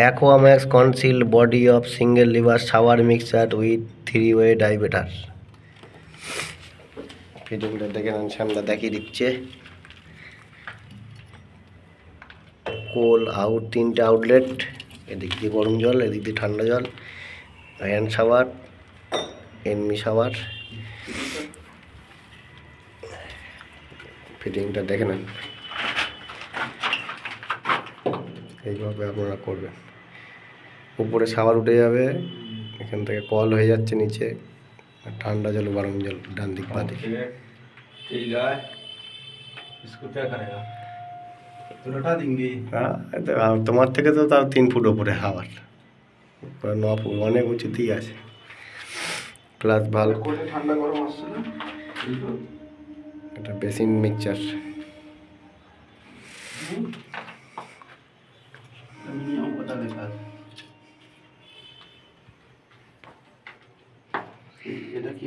অ্যাকুয়াম্যাক্স conceal body of single lever shower mixture with 3-ওয়ে diverter. ফিটিংটা দেখে নেন, সামনে দেখিয়ে দিচ্ছে। কোল আউট 3টে আউটলেট, এদিক দিয়ে গরম জল, এদিক দিয়ে ঠান্ডা জল, হ্যান্ড শাওয়ার, এনমি শাওয়ার। ফিটিংটা দেখে নেন, এইভাবে আপনারা করবেন। উপরে শাওয়ার উঠে যাবে, এখান থেকে কল হয়ে যাচ্ছে নিচে, ঠান্ডা জল গরম জল ডান দিক বাঁ দিক। তোমার থেকে তো তাও 3 ফুট ওপরে হাওয়ার, 9 ফুট অনেক উঁচুতেই আছে। প্লাস ভাল ঠান্ডা গরম আসছে না, এটা বেসিন মিক্সচার। এটা কি